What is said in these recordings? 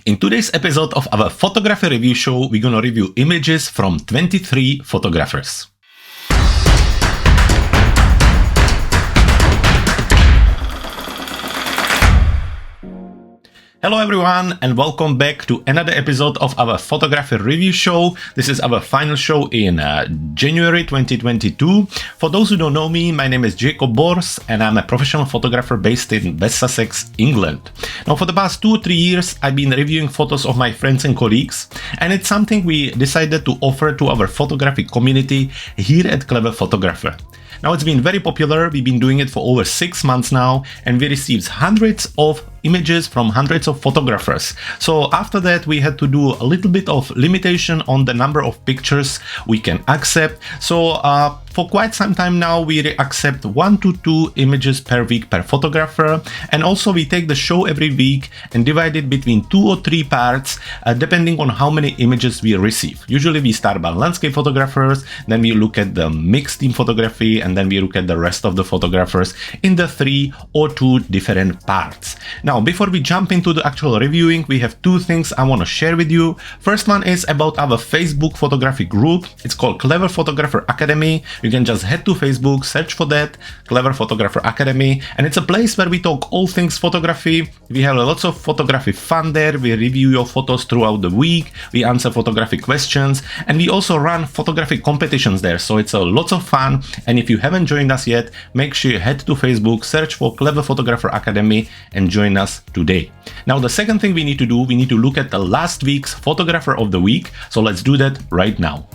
In today's episode of our photography review show, we're gonna review images from 23 photographers. Hello everyone and welcome back to another episode of our photography review show. This is our final show in January 2022. For those who don't know me, my name is Jakub and I'm a professional photographer based in West Sussex, England. Now for the past 2 or 3 years, I've been reviewing photos of my friends and colleagues, and it's something we decided to offer to our photography community here at Clever Photographer. Now it's been very popular, we've been doing it for over 6 months now, and we received hundreds of images from hundreds of photographers. So after that we had to do a little bit of limitation on the number of pictures we can accept. So for quite some time now we accept 1 to 2 images per week per photographer, and also we take the show every week and divide it between 2 or 3 parts depending on how many images we receive. Usually we start by landscape photographers, then we look at the mixed team photography, and then we look at the rest of the photographers in the 3 or 2 different parts. Now, before we jump into the actual reviewing, we have 2 things I want to share with you. First one is about our Facebook photography group. It's called Clever Photographer Academy. You can just head to Facebook, search for that, Clever Photographer Academy, and it's a place where we talk all things photography. We have lots of photography fun there. We review your photos throughout the week. We answer photography questions, and we also run photography competitions there. So it's a lots of fun. And if you haven't joined us yet, make sure you head to Facebook, search for Clever Photographer Academy, and join us today. Now the second thing we need to do, we need to look at the last week's photographer of the week. So let's do that right now.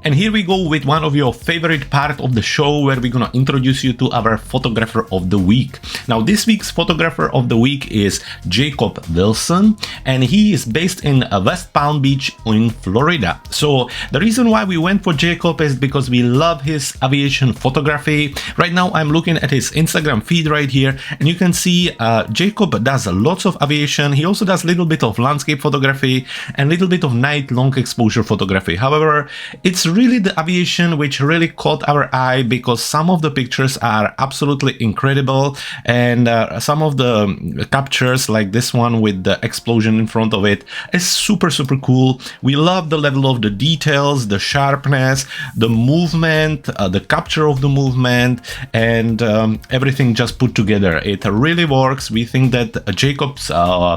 And here we go with one of your favorite part of the show, where we're gonna introduce you to our photographer of the week. Now this week's photographer of the week is Jakub Wilson, and he is based in West Palm Beach in Florida. So the reason why we went for Jakub is because we love his aviation photography. Right now I'm looking at his Instagram feed right here, and you can see Jakub does lots of aviation. He also does a little bit of landscape photography and a little bit of night long exposure photography. However, it's really the aviation which really caught our eye, because some of the pictures are absolutely incredible, and some of the captures, like this one with the explosion in front of it, is super cool. We love the level of the details, the sharpness, the movement, the capture of the movement, and everything just put together. It really works. We think that Jakub's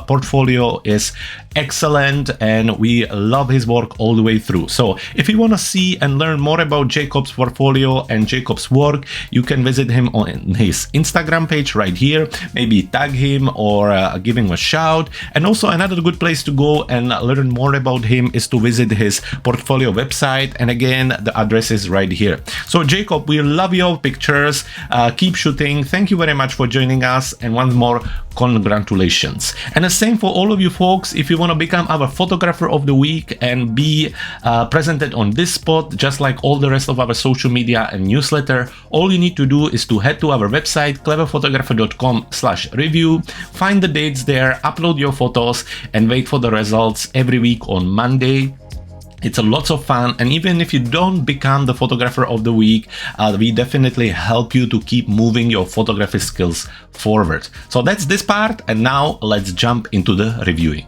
portfolio is excellent, and we love his work all the way through. So if you want to see and learn more about Jakub's portfolio and Jakub's work, you can visit him on his Instagram page right here. Maybe tag him or give him a shout. And also another good place to go and learn more about him is to visit his portfolio website, and again the address is right here. So Jakub, we love your pictures. Keep shooting. Thank you very much for joining us, and once more, congratulations. And the same for all of you folks. If you want to become our photographer of the week and be presented on this spot, just like all the rest of our social media and newsletter, all you need to do is to head to our website, cleverphotographer.com/review, find the dates there, upload your photos, and wait for the results every week on Monday. It's a lots of fun, and even if you don't become the photographer of the week, we definitely help you to keep moving your photography skills forward. So that's this part, and now let's jump into the reviewing.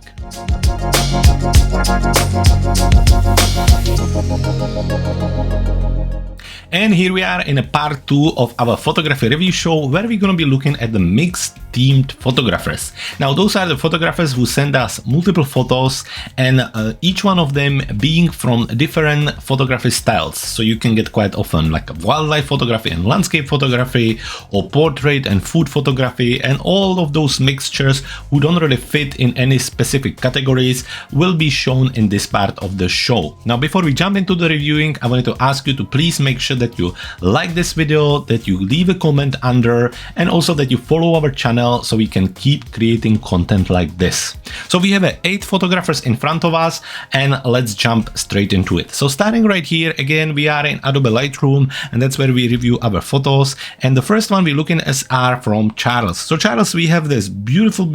And here we are in a part 2 of our photography review show, where we're going to be looking at the mixed themed photographers. Now those are the photographers who send us multiple photos, and each one of them being from different photography styles. So you can get quite often like wildlife photography and landscape photography, or portrait and food photography, and all of those mixtures who don't really fit in any specific categories will be shown in this part of the show. Now before we jump into the reviewing, I wanted to ask you to please make sure that you like this video, that you leave a comment under, and also that you follow our channel so we can keep creating content like this. So we have 8 photographers in front of us, and let's jump straight into it. So starting right here, again, we are in Adobe Lightroom, and that's where we review our photos. And the first one we're looking at are from Charles. So Charles, we have this beautiful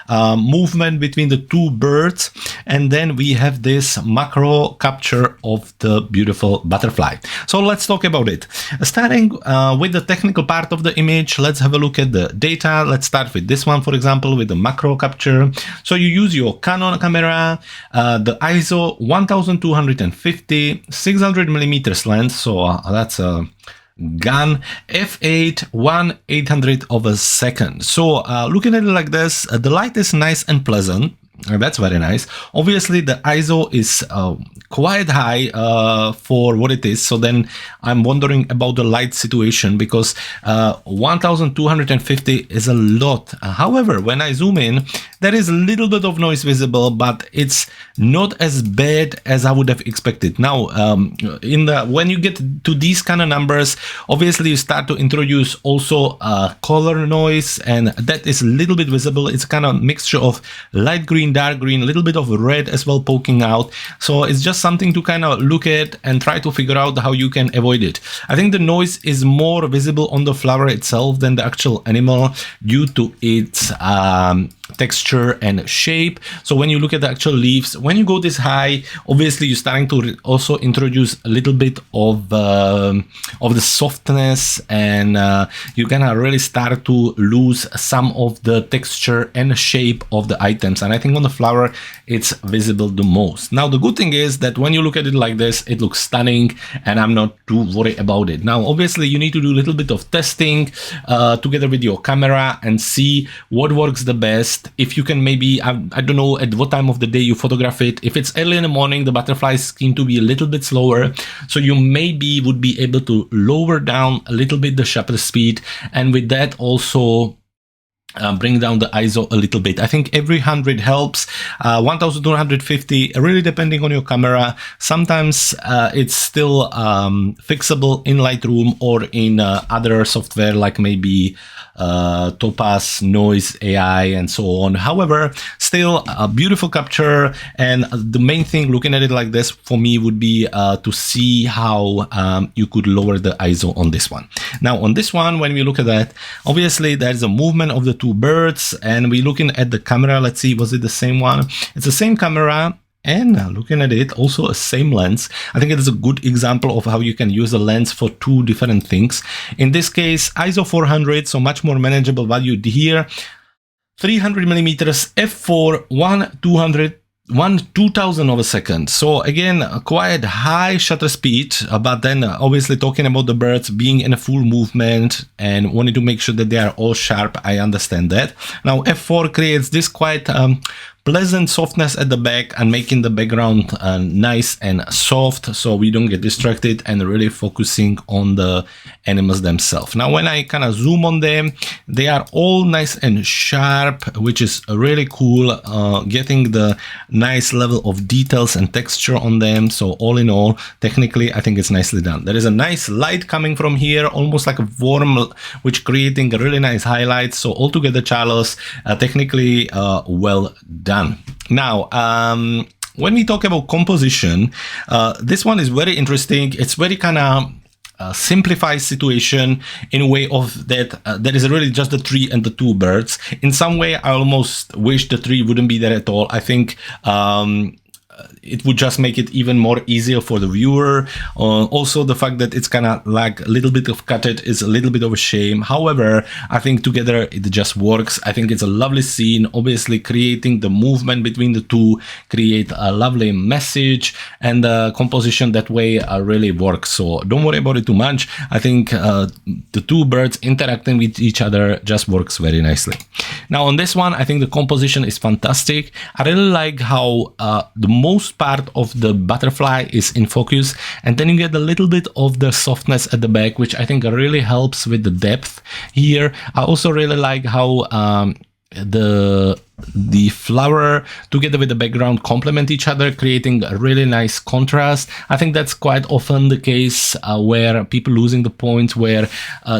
movement between the 2 birds, and then we have this macro capture of the beautiful butterfly. So let's talk about it. Starting with the technical part of the image, let's have a look at the data. Let's start with this one, for example, with the macro capture. So you use your Canon camera, the ISO 1250, 600 millimeters lens. So that's a gun, f8 1/800 of a second. So looking at it like this, the light is nice and pleasant. That's very nice. Obviously the ISO is quite high for what it is, so then I'm wondering about the light situation, because 1250 is a lot. However, when I zoom in, there is a little bit of noise visible, but it's not as bad as I would have expected. Now when you get to these kind of numbers, obviously you start to introduce also color noise, and that is a little bit visible. It's kind of mixture of light green, dark green, a little bit of red as well poking out. So it's just something to kind of look at and try to figure out how you can avoid it. I think the noise is more visible on the flower itself than the actual animal due to its texture and shape. So when you look at the actual leaves, when you go this high, obviously you're starting to also introduce a little bit of the softness, and you're gonna really start to lose some of the texture and shape of the items. And I think on the flower it's visible the most. Now the good thing is that when you look at it like this, it looks stunning, and I'm not too worried about it. Now obviously you need to do a little bit of testing together with your camera and see what works the best. If you can maybe, I don't know at what time of the day you photograph it. If it's early in the morning, the butterflies seem to be a little bit slower, so you maybe would be able to lower down a little bit the shutter speed, and with that also bring down the ISO a little bit. I think every 100 helps. 1250, really depending on your camera. Sometimes it's still fixable in Lightroom or in other software like maybe Topaz, Noise AI, and so on. However, still a beautiful capture, and the main thing looking at it like this for me would be to see how you could lower the ISO on this one. Now on this one, when we look at that, obviously there's a movement of the two birds, and we're looking at the camera. Let's see, was it the same one? It's the same camera. And looking at it, also a same lens. I think it is a good example of how you can use a lens for two different things. In this case, ISO 400, so much more manageable value here. 300 millimeters, f4, 1/2000 of a second. So again, quite high shutter speed, but then obviously talking about the birds being in a full movement and wanting to make sure that they are all sharp, I understand that. Now f4 creates this quite pleasant softness at the back and making the background nice and soft, so we don't get distracted and really focusing on the animals themselves. Now when I kind of zoom on them, they are all nice and sharp, which is really cool, getting the nice level of details and texture on them. So all in all, technically I think it's nicely done. There is a nice light coming from here, almost like a warm, which creating a really nice highlight. So altogether, Charles, technically well done. Now when we talk about composition, this one is very interesting. It's very kind of simplified situation in a way of that there is really just the tree and the two birds. In some way I almost wish the tree wouldn't be there at all. I think it would just make it even more easier for the viewer. Also the fact that it's kind of like a little bit of cut it is a little bit of a shame. However, I think together it just works. I think it's a lovely scene. Obviously creating the movement between the two create a lovely message, and the composition that way really works. So don't worry about it too much. I think the two birds interacting with each other just works very nicely. Now on this one, I think the composition is fantastic. I really like how the most part of the butterfly is in focus, and then you get a little bit of the softness at the back, which I think really helps with the depth here. I also really like how the flower together with the background complement each other, creating a really nice contrast. I think that's quite often the case where people losing the point, where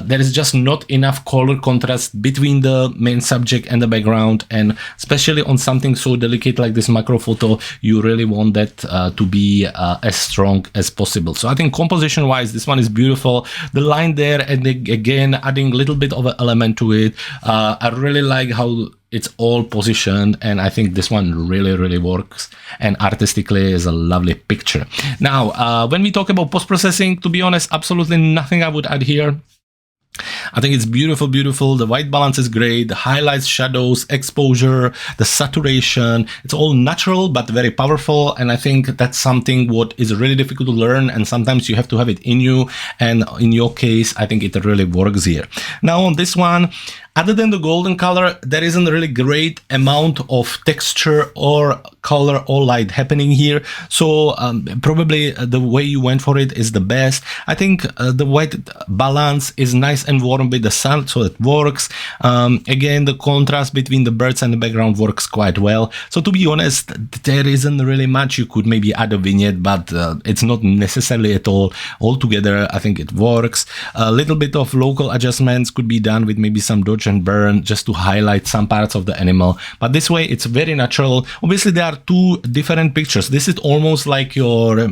there is just not enough color contrast between the main subject and the background, and especially on something so delicate like this macro photo, you really want that to be as strong as possible. So I think composition wise, this one is beautiful. The line there, and again adding a little bit of an element to it. I really like how it's all positioned, and I think this one really works, and artistically is a lovely picture. Now, when we talk about post-processing, to be honest, absolutely nothing I would add here. I think it's beautiful. The white balance is great. The highlights, shadows, exposure, the saturation, it's all natural but very powerful. And I think that's something what is really difficult to learn. And sometimes you have to have it in you. And in your case, I think it really works here. Now on this one, other than the golden color, there isn't really great amount of texture or color or light happening here. So probably the way you went for it is the best. I think the white balance is nice and warm with the sun, so it works. Again, the contrast between the birds and the background works quite well. So to be honest, there isn't really much. You could maybe add a vignette, but it's not necessarily at all. Altogether, I think it works. A little bit of local adjustments could be done with maybe some dodge and burn just to highlight some parts of the animal, but this way it's very natural. Obviously there are two different pictures. This is almost like your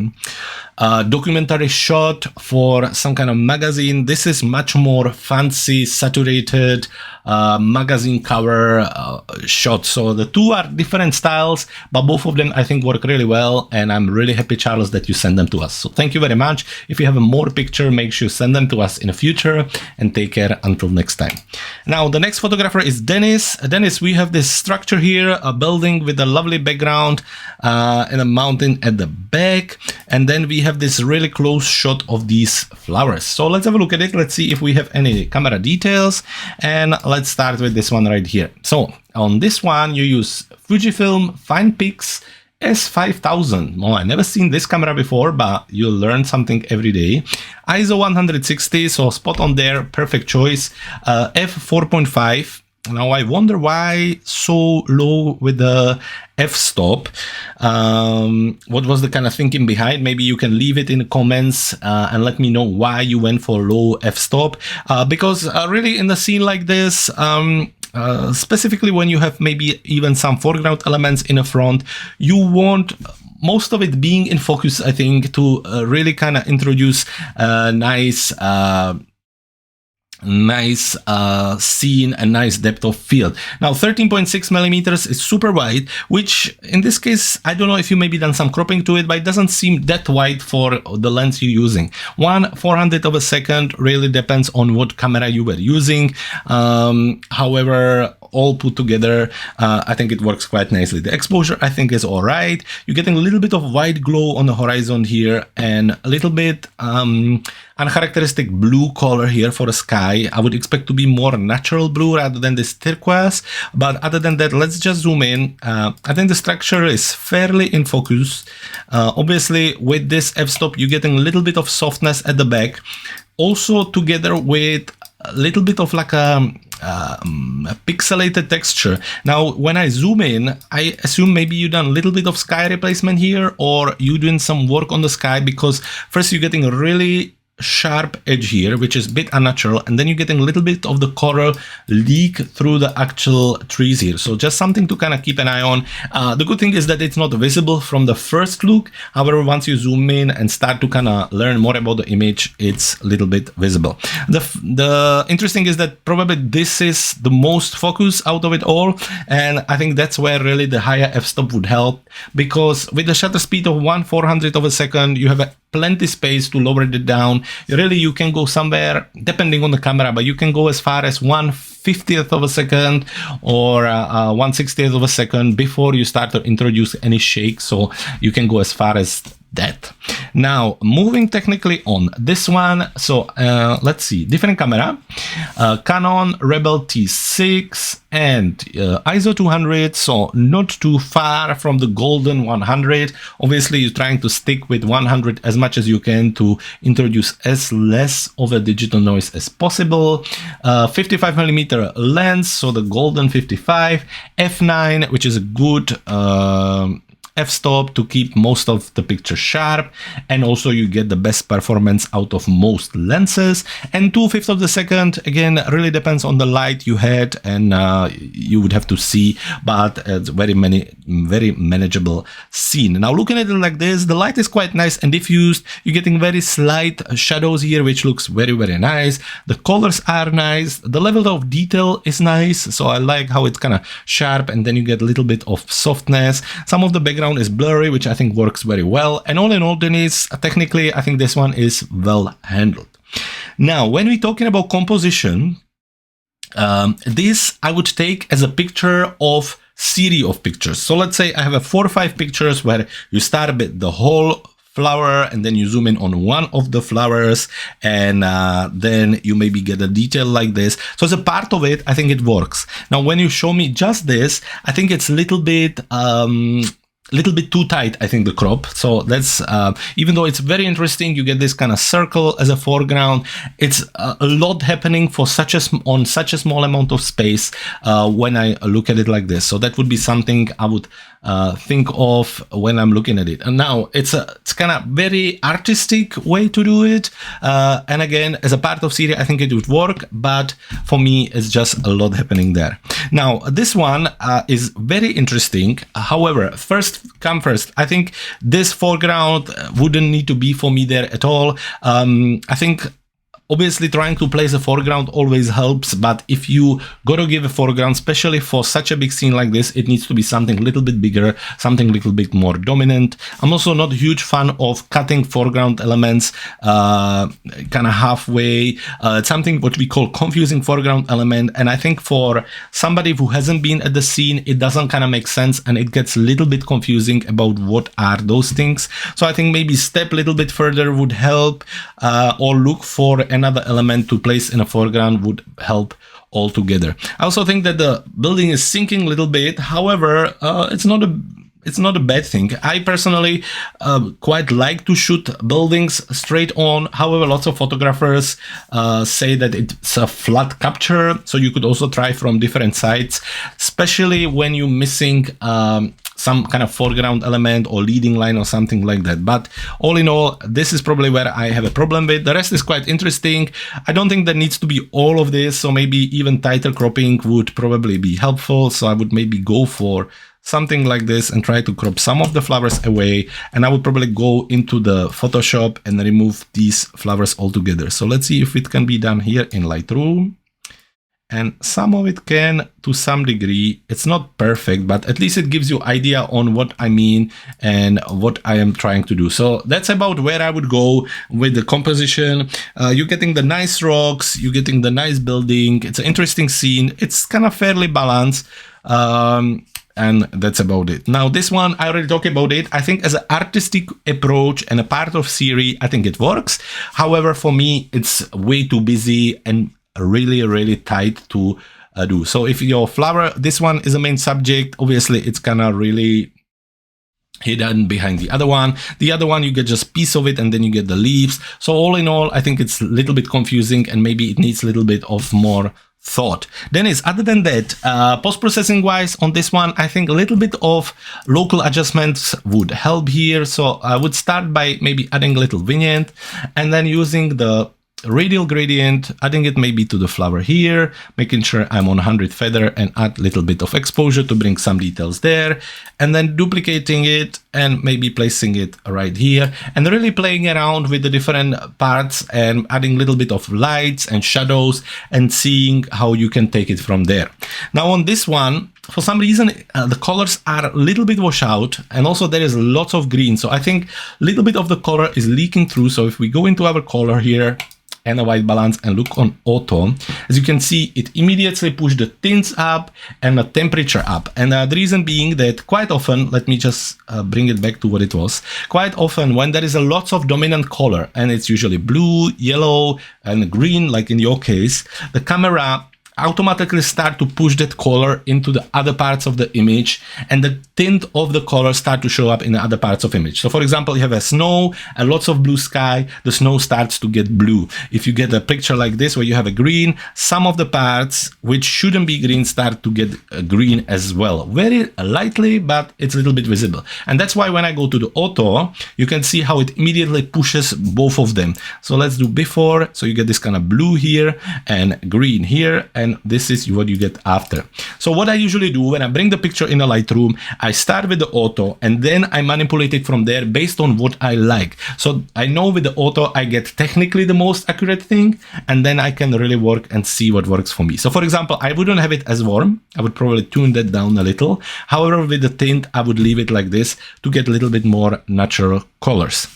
documentary shot for some kind of magazine. This is much more fancy, saturated magazine cover shot. So the two are different styles, but both of them I think work really well, and I'm really happy, Charles, that you send them to us. So thank you very much. If you have a more picture, make sure you send them to us in the future, and take care until next time. Now the next photographer is Dennis. Dennis, we have this structure here, a building with a lovely background and a mountain at the back, and then we have this really close shot of these flowers. So let's have a look at it. Let's see if we have any camera details, and let's start with this one right here. So on this one you use Fujifilm FinePix S5000. Well, I never seen this camera before, but you learn something every day. ISO 160, so spot on there, perfect choice. f4.5. Now I wonder why so low with the f-stop. What was the kind of thinking behind? Maybe you can leave it in the comments and let me know why you went for low f-stop. Because really in a scene like this, specifically when you have maybe even some foreground elements in the front, you want most of it being in focus, I think, to really kind of introduce a nice scene and nice depth of field. Now 13.6 millimeters is super wide, which in this case, I don't know if you maybe done some cropping to it, but it doesn't seem that wide for the lens you're using. 1/400 of a second really depends on what camera you were using. However, all put together, I think it works quite nicely. The exposure, I think, is all right. You're getting a little bit of white glow on the horizon here, and a little bit uncharacteristic blue color here for the sky. I would expect to be more natural blue rather than this turquoise, but other than that, let's just zoom in. I think the structure is fairly in focus. Obviously, with this f-stop, you're getting a little bit of softness at the back, also together with a little bit of like a pixelated texture. Now, when I zoom in, I assume maybe you done a little bit of sky replacement here, or you doing some work on the sky, because first you're getting a really sharp edge here, which is a bit unnatural, and then you're getting a little bit of the color leak through the actual trees here. So just something to kind of keep an eye on. The good thing is that it's not visible from the first look. However, once you zoom in and start to kind of learn more about the image, it's a little bit visible. The interesting is that probably this is the most focus out of it all, and I think that's where really the higher f-stop would help, because with the shutter speed of 1/400 of a second, you have plenty space to lower it down. Really, you can go somewhere, depending on the camera, but you can go as far as 1/50th of a second or 1/60th of a second before you start to introduce any shake. So you can go as far as that. Now, moving technically on this one, so let's see, different camera, Canon Rebel T6 and ISO 200, so not too far from the golden 100. Obviously, you're trying to stick with 100 as much as you can to introduce as less of a digital noise as possible. 55mm lens, so the golden 55, f9, which is a good f-stop to keep most of the picture sharp, and also you get the best performance out of most lenses. And 2/5 of the second, again, really depends on the light you had, and you would have to see, but it's very manageable scene. Now looking at it like this, the light is quite nice and diffused. You're getting very slight shadows here, which looks very nice. The colors are nice, the level of detail is nice, so I like how it's kind of sharp, and then you get a little bit of softness. Some of the background is blurry, which I think works very well, and all in all, Denise, technically I think this one is well handled. Now when we're talking about composition, this I would take as a picture of series of pictures. So let's say I have a 4 or 5 pictures where you start with the whole flower, and then you zoom in on one of the flowers, and then you maybe get a detail like this. So as a part of it, I think it works. Now when you show me just this, I think it's a little bit too tight, I think, the crop. So that's even though it's very interesting, you get this kind of circle as a foreground, it's a lot happening for on such a small amount of space when I look at it like this. So that would be something I would think of when I'm looking at it. And now it's kind of very artistic way to do it, and again, as a part of series, I think it would work, but for me it's just a lot happening there. Now this one is very interesting. However, first come first, I think this foreground wouldn't need to be for me there at all. I think obviously trying to place a foreground always helps, but if you gotta give a foreground, especially for such a big scene like this, it needs to be something a little bit bigger, something a little bit more dominant. I'm also not a huge fan of cutting foreground elements kind of halfway. It's something what we call confusing foreground element, and I think for somebody who hasn't been at the scene, it doesn't kind of make sense, and it gets a little bit confusing about what are those things. So I think maybe step a little bit further would help, or look for another element to place in a foreground would help altogether. I also think that the building is sinking a little bit. However, it's not a bad thing. I personally quite like to shoot buildings straight on. However, lots of photographers say that it's a flat capture, so you could also try from different sides, especially when you're missing some kind of foreground element or leading line or something like that. But all in all, this is probably where I have a problem with. The rest is quite interesting. I don't think there needs to be all of this, so maybe even tighter cropping would probably be helpful. So I would maybe go for something like this and try to crop some of the flowers away, and I would probably go into the Photoshop and remove these flowers altogether. So let's see if it can be done here in Lightroom. And some of it can to some degree. It's not perfect, but at least it gives you idea on what I mean and what I am trying to do. So that's about where I would go with the composition. You're getting the nice rocks, you're getting the nice building. It's an interesting scene. It's kind of fairly balanced. And that's about it. Now this one, I already talked about it. I think as an artistic approach and a part of series, I think it works. However, for me, it's way too busy and really tight to do. So if your flower, this one is a main subject, obviously it's kind of really hidden behind the other one. The other one, you get just piece of it and then you get the leaves. So all in all, I think it's a little bit confusing and maybe it needs a little bit of more thought. Dennis, other than that, post-processing wise on this one, I think a little bit of local adjustments would help here. So I would start by maybe adding a little vignette and then using the radial gradient, adding it maybe to the flower here, making sure I'm on 100 feather and add a little bit of exposure to bring some details there, and then duplicating it and maybe placing it right here and really playing around with the different parts and adding a little bit of lights and shadows and seeing how you can take it from there. Now on this one, for some reason, the colors are a little bit washed out, and also there is lots of green. So I think a little bit of the color is leaking through. So if we go into our color here, and a white balance and look on auto, as you can see, it immediately pushed the tints up and the temperature up. And the reason being that quite often, let me just bring it back to what it was. Quite often when there is a lots of dominant color, and it's usually blue, yellow, and green, like in your case, the camera automatically start to push that color into the other parts of the image, and the tint of the color start to show up in the other parts of image. So for example, you have a snow and lots of blue sky, the snow starts to get blue. If you get a picture like this where you have a green, some of the parts which shouldn't be green start to get green as well. Very lightly, but it's a little bit visible. And that's why when I go to the auto, you can see how it immediately pushes both of them. So let's do before. So you get this kind of blue here and green here, and this is what you get after. So what I usually do when I bring the picture in a Lightroom, I start with the auto and then I manipulate it from there based on what I like. So I know with the auto I get technically the most accurate thing, and then I can really work and see what works for me. So for example, I wouldn't have it as warm. I would probably tune that down a little. However, with the tint, I would leave it like this to get a little bit more natural colors.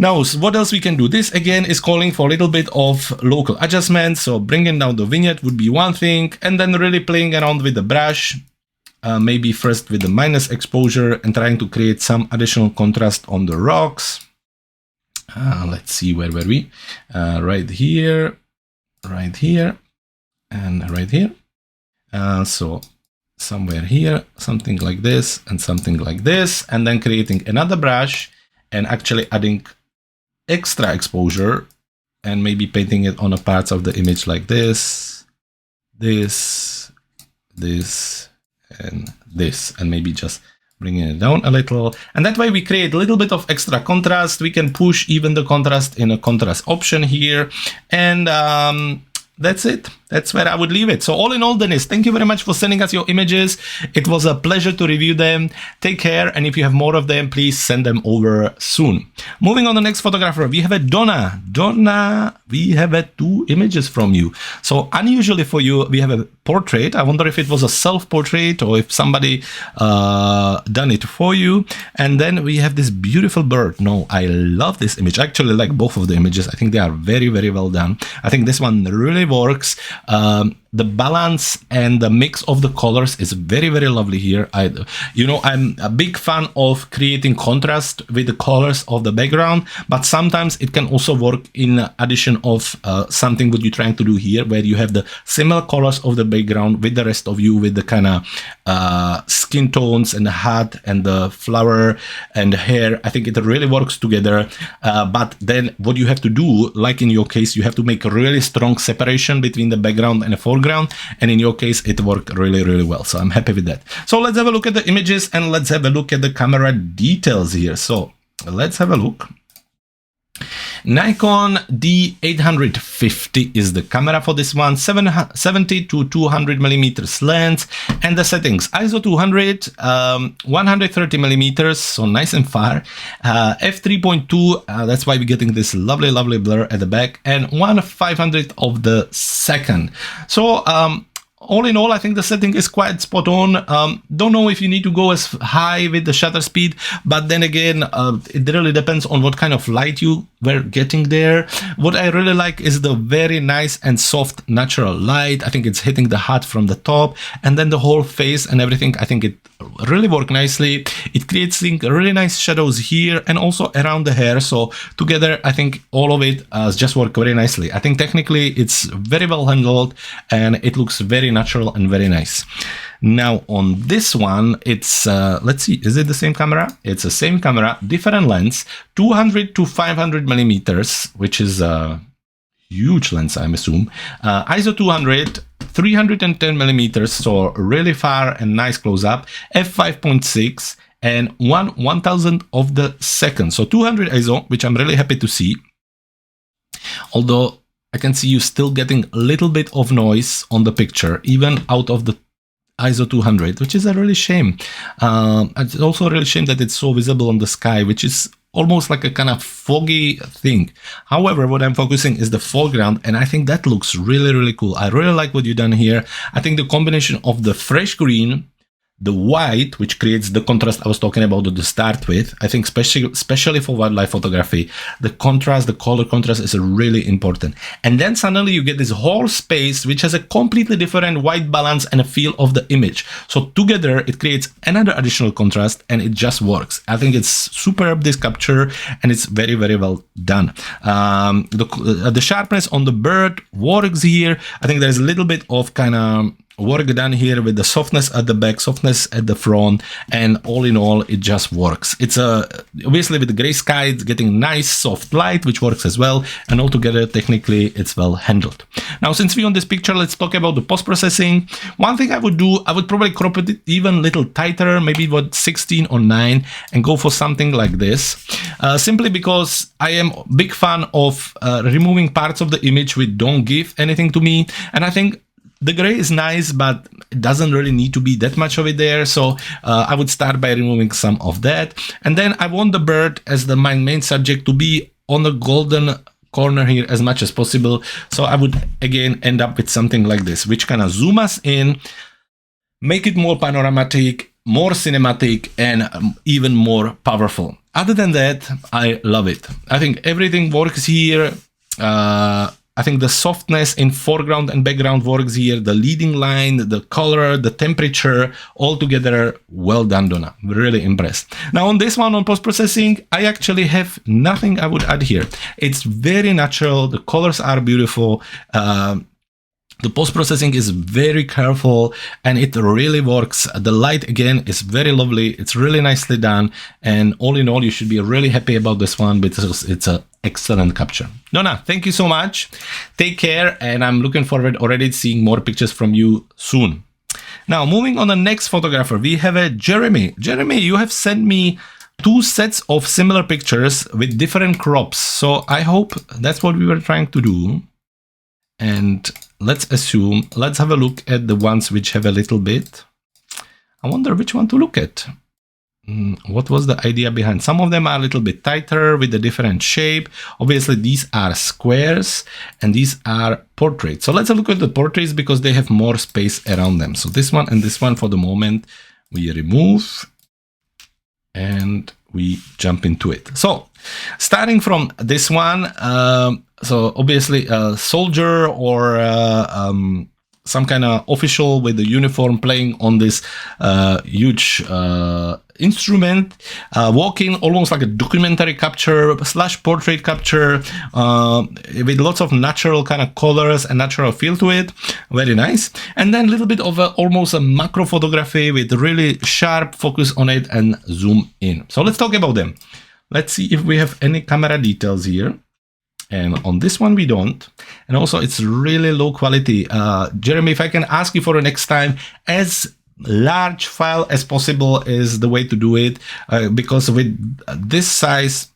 Now, what else we can do? This again is calling for a little bit of local adjustments. So bringing down the vignette would be one thing, and then really playing around with the brush, maybe first with the minus exposure and trying to create some additional contrast on the rocks. Let's see, where were we? Right here, and right here. So somewhere here, something like this and something like this, and then creating another brush and actually adding extra exposure and maybe painting it on a parts of the image like this, this, and this, and maybe just bringing it down a little. And that way we create a little bit of extra contrast. We can push even the contrast in a contrast option here. And that's it. That's where I would leave it. So all in all, Dennis, thank you very much for sending us your images. It was a pleasure to review them. Take care. And if you have more of them, please send them over soon. Moving on to the next photographer, we have a Donna. Donna, we have 2 images from you. So unusually for you, we have a portrait. I wonder if it was a self-portrait or if somebody done it for you. And then we have this beautiful bird. No, I love this image. I actually like both of the images. I think they are very, very well done. I think this one really works. The balance and the mix of the colors is very, very lovely here. I'm a big fan of creating contrast with the colors of the background, but sometimes it can also work in addition of something what you're trying to do here, where you have the similar colors of the background with the rest of you, with the kind of skin tones and the hat and the flower and the hair. I think it really works together. But then what you have to do, like in your case, you have to make a really strong separation between the background and the foreground. And in your case, it worked really, really well. So I'm happy with that. So let's have a look at the images and let's have a look at the camera details here. So let's have a look. Nikon D850 is the camera for this one, 70 to 200 millimeters lens, and the settings: ISO 200, 130 millimeters, so nice and far, f3.2, that's why we're getting this lovely, lovely blur at the back, and 1/500th of the second. So all in all, I think the setting is quite spot on. Don't know if you need to go as high with the shutter speed, but then again, it really depends on what kind of light you were getting there. What I really like is the very nice and soft natural light. I think it's hitting the hat from the top, and then the whole face and everything. I think it really worked nicely. It creates really nice shadows here and also around the hair. So together, I think all of it just worked very nicely. I think technically it's very well handled and it looks very natural and very nice. Now on this one, it's let's see, is it the same camera? It's the same camera, different lens, 200 to 500 millimeters, which is a huge lens, I assume. ISO 200, 310 millimeters, so really far and nice close up, f5.6, and 1/1000th of the second. So 200 ISO, which I'm really happy to see. Although I can see you still getting a little bit of noise on the picture, even out of the ISO 200, which is a really shame. It's also a really shame that it's so visible on the sky, which is almost like a kind of foggy thing. However, what I'm focusing is the foreground, and I think that looks really, really cool. I really like what you've done here. I think the combination of the fresh green, the white, which creates the contrast I was talking about to start with. I think especially for wildlife photography, the contrast, the color contrast is really important. And then suddenly you get this whole space which has a completely different white balance and a feel of the image. So together it creates another additional contrast and it just works. I think it's superb, this capture, and it's very, very well done. The sharpness on the bird works here. I think there's a little bit of kind of work done here with the softness at the back, softness at the front, and all in all it just works. It's obviously with the gray sky it's getting nice soft light, which works as well, and altogether technically it's well handled. Now since we're on this picture, let's talk about the post-processing. One thing I would do, I would probably crop it even a little tighter, maybe what 16 or 9, and go for something like this, simply because I am a big fan of removing parts of the image which don't give anything to me, and I think the gray is nice, but it doesn't really need to be that much of it there. So I would start by removing some of that. And then I want the bird as my main subject to be on the golden corner here as much as possible. So I would again end up with something like this, which kind of zoom us in, make it more panoramatic, more cinematic, and even more powerful. Other than that, I love it. I think everything works here. I think the softness in foreground and background works here, the leading line, the color, the temperature, all together, well done, Donna. Really impressed. Now on this one, on post-processing, I actually have nothing I would add here. It's very natural, the colors are beautiful, the post-processing is very careful and it really works. The light, again, is very lovely. It's really nicely done. And all in all, you should be really happy about this one because it's an excellent capture. Donna, thank you so much. Take care. And I'm looking forward already to seeing more pictures from you soon. Now, moving on the next photographer, we have a Jeremy. Jeremy, you have sent me 2 sets of similar pictures with different crops. So I hope that's what we were trying to do. And let's have a look at the ones which have a little bit. I wonder which one to look at. What was the idea behind? Some of them are a little bit tighter with a different shape. Obviously, these are squares and these are portraits. So let's have a look at the portraits because they have more space around them. So this one and this one for the moment we remove and we jump into it. So starting from this one, so obviously a soldier or some kind of official with the uniform playing on this huge instrument, walking almost like a documentary capture / portrait capture with lots of natural kind of colors and natural feel to it. Very nice. And then a little bit of almost a macro photography with really sharp focus on it and zoom in. So let's talk about them. Let's see if we have any camera details here. And on this one, we don't. And also, it's really low quality. Jeremy, if I can ask you for the next time, as large file as possible is the way to do it. Because with this size,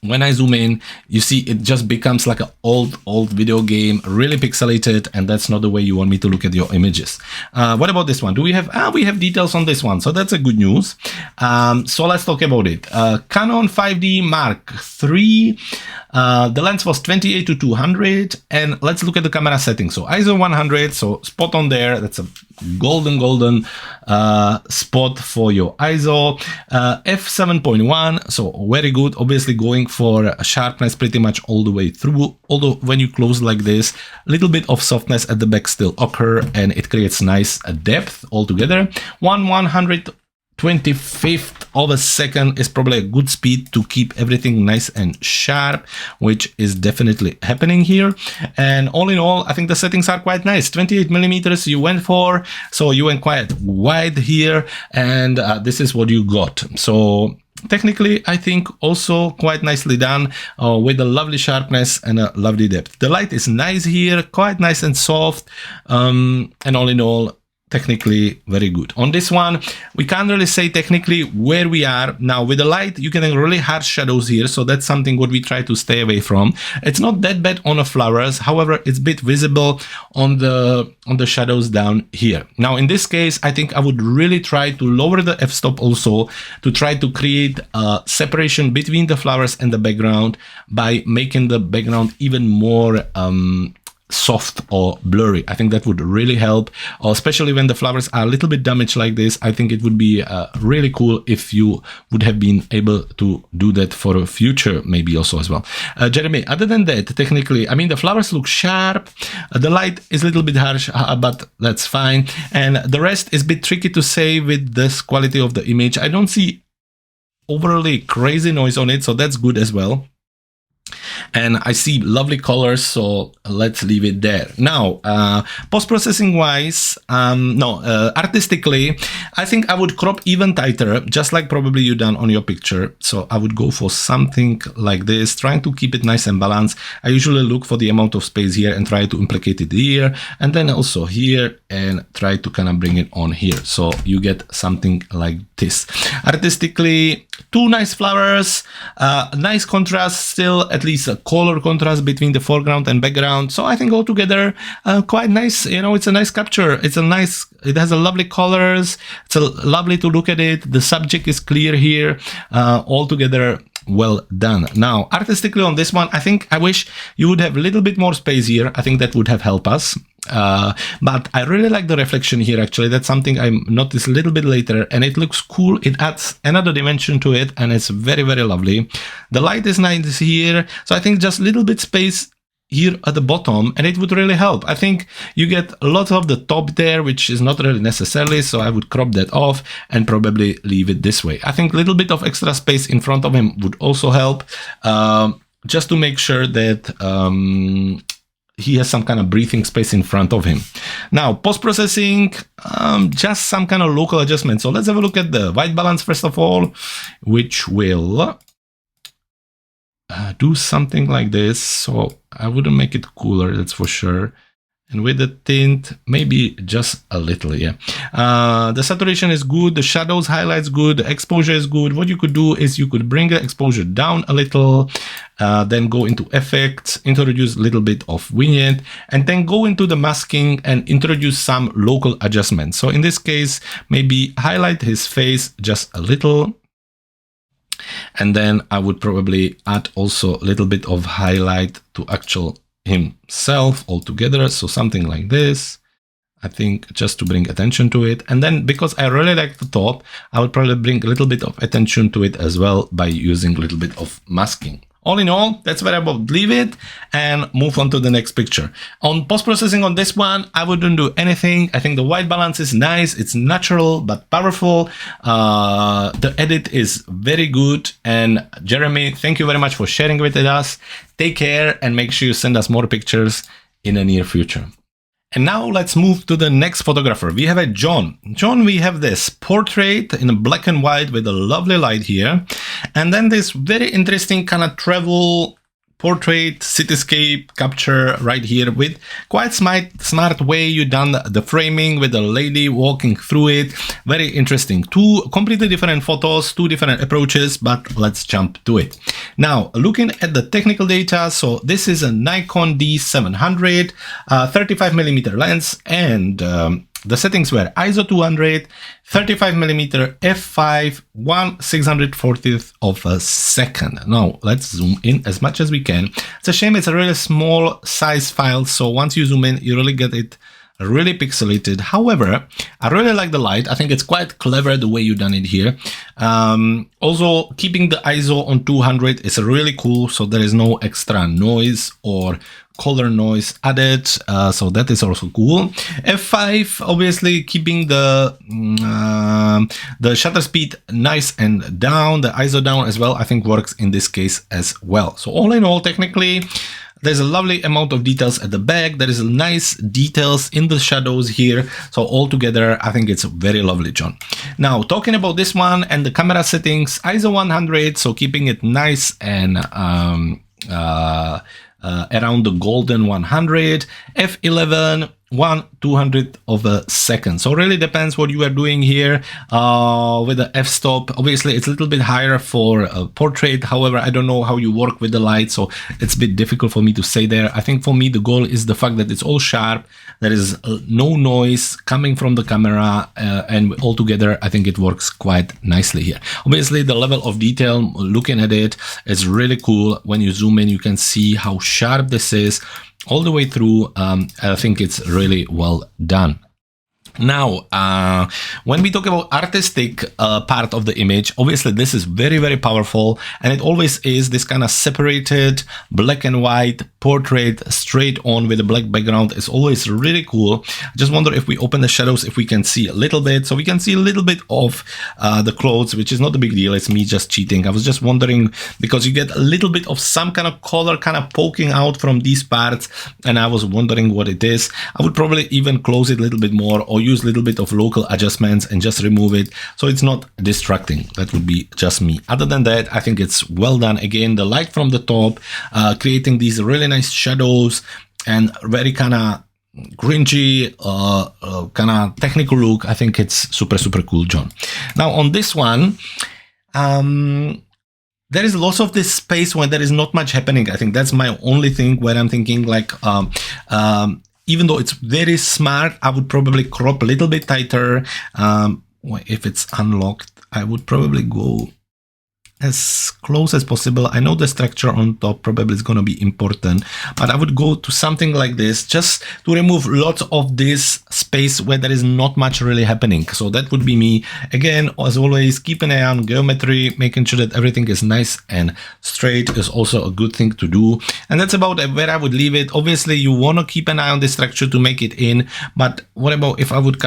when I zoom in, you see it just becomes like an old video game, really pixelated, and that's not the way you want me to look at your images. What about this one? Do we have? We have details on this one, so that's a good news. So let's talk about it. Canon 5D Mark III. The lens was 28 to 200, and let's look at the camera settings. So ISO 100, so spot on there. That's a golden spot for your ISO. f7.1, so very good. Obviously going for sharpness pretty much all the way through. Although when you close like this, a little bit of softness at the back still occur, and it creates nice depth altogether. 1/125th of a second is probably a good speed to keep everything nice and sharp, which is definitely happening here. And all in all, I think the settings are quite nice. 28mm you went for, so you went quite wide here, and this is what you got. So technically, I think also quite nicely done with a lovely sharpness and a lovely depth. The light is nice here, quite nice and soft, and all in all, technically very good. On this one, we can't really say technically where we are. Now with the light, you can have really harsh shadows here, so that's something what we try to stay away from. It's not that bad on the flowers, however, it's a bit visible on the shadows down here. Now in this case, I think I would really try to lower the f-stop also to try to create a separation between the flowers and the background by making the background even more soft or blurry. I think that would really help, or especially when the flowers are a little bit damaged like this. I think it would be really cool if you would have been able to do that for a future maybe also as well. Jeremy, other than that, technically, I mean, the flowers look sharp, the light is a little bit harsh, but that's fine, and the rest is a bit tricky to say with this quality of the image. I don't see overly crazy noise on it, so that's good as well. And I see lovely colors, so let's leave it there. Now, post-processing wise, artistically, I think I would crop even tighter, just like probably you done on your picture. So I would go for something like this, trying to keep it nice and balanced. I usually look for the amount of space here and try to implicate it here, and then also here, and try to kind of bring it on here. So you get something like this. Artistically, two nice flowers, nice contrast still, at least a color contrast between the foreground and background. So I think altogether quite nice. You know, it's a nice capture. It has a lovely colors. It's lovely to look at it. The subject is clear here. Altogether well done. Now, artistically on this one, I think I wish you would have a little bit more space here. I think that would have helped us. But I really like the reflection here, actually. That's something I noticed a little bit later, and it looks cool. It adds another dimension to it, and it's very, very lovely. The light is nice here, so I think just a little bit space here at the bottom, and it would really help. I think you get a lot of the top there, which is not really necessarily, so I would crop that off and probably leave it this way. I think a little bit of extra space in front of him would also help, just to make sure that he has some kind of breathing space in front of him. Now, post-processing, just some kind of local adjustment. So let's have a look at the white balance first of all, which will do something like this. So I wouldn't make it cooler, that's for sure. And with the tint, maybe just a little, yeah. The saturation is good, the shadows, highlights good, the exposure is good. What you could do is you could bring the exposure down a little, then go into effects, introduce a little bit of vignette, and then go into the masking and introduce some local adjustments. So in this case, maybe highlight his face just a little. And then I would probably add also a little bit of highlight to actual himself altogether, so something like this, I think, just to bring attention to it. And then because I really like the top, I would probably bring a little bit of attention to it as well by using a little bit of masking. All in all, that's where I would leave it and move on to the next picture. On post-processing on this one, I wouldn't do anything. I think the white balance is nice. It's natural but powerful. The edit is very good. And Jeremy, thank you very much for sharing with us. Take care and make sure you send us more pictures in the near future. And now let's move to the next photographer. We have a John. John, we have this portrait in black and white with a lovely light here. And then this very interesting kind of travel portrait cityscape capture right here with quite smart way you done the framing with the lady walking through it. Very interesting. Two completely different photos, two different approaches, but let's jump to it. Now, looking at the technical data, so this is a Nikon D700, 35mm lens, and the settings were ISO 200, 35mm f5, 1/640th of a second. Now let's zoom in as much as we can. It's a shame it's a really small size file, so once you zoom in, you really get it really pixelated. However, I really like the light. I think it's quite clever the way you've done it here. Also, keeping the ISO on 200 is really cool, so there is no extra noise or color noise added, so that is also cool. F5, obviously keeping the shutter speed nice and down, the ISO down as well, I think works in this case as well. So all in all, technically, there's a lovely amount of details at the back. There is nice details in the shadows here. So altogether, I think it's very lovely, John. Now, talking about this one and the camera settings, ISO 100, so keeping it nice and around the golden 100, f11, 1/200th of a second. So really depends what you are doing here with the f-stop. Obviously, it's a little bit higher for a portrait. However, I don't know how you work with the light, so it's a bit difficult for me to say there. I think for me, the goal is the fact that it's all sharp. There is no noise coming from the camera, and altogether, I think it works quite nicely here. Obviously, the level of detail, looking at it, is really cool. When you zoom in, you can see how sharp this is. all the way through. I think it's really well done. Now, when we talk about artistic part of the image, obviously this is very, very powerful, and it always is this kind of separated black and white portrait straight on with a black background is always really cool. I just wonder if we open the shadows, if we can see a little bit. So we can see a little bit of the clothes, which is not a big deal. It's me just cheating. I was just wondering because you get a little bit of some kind of color kind of poking out from these parts, and I was wondering what it is. I would probably even close it a little bit more or use a little bit of local adjustments and just remove it so it's not distracting. That would be just me. Other than that, I think it's well done. Again, the light from the top, creating these really nice shadows and very kind of cringy kind of technical look. I think it's super, super cool, John. Now on this one, there is lots of this space when there is not much happening. I think that's my only thing where I'm thinking like, even though it's very smart, I would probably crop a little bit tighter. If it's unlocked, I would probably go as close as possible. I know the structure on top probably is going to be important, but I would go to something like this just to remove lots of this space where there is not much really happening. So that would be me. Again, as always, keep an eye on geometry, making sure that everything is nice and straight is also a good thing to do. And that's about where I would leave it. Obviously, you want to keep an eye on the structure to make it in, but what about if I would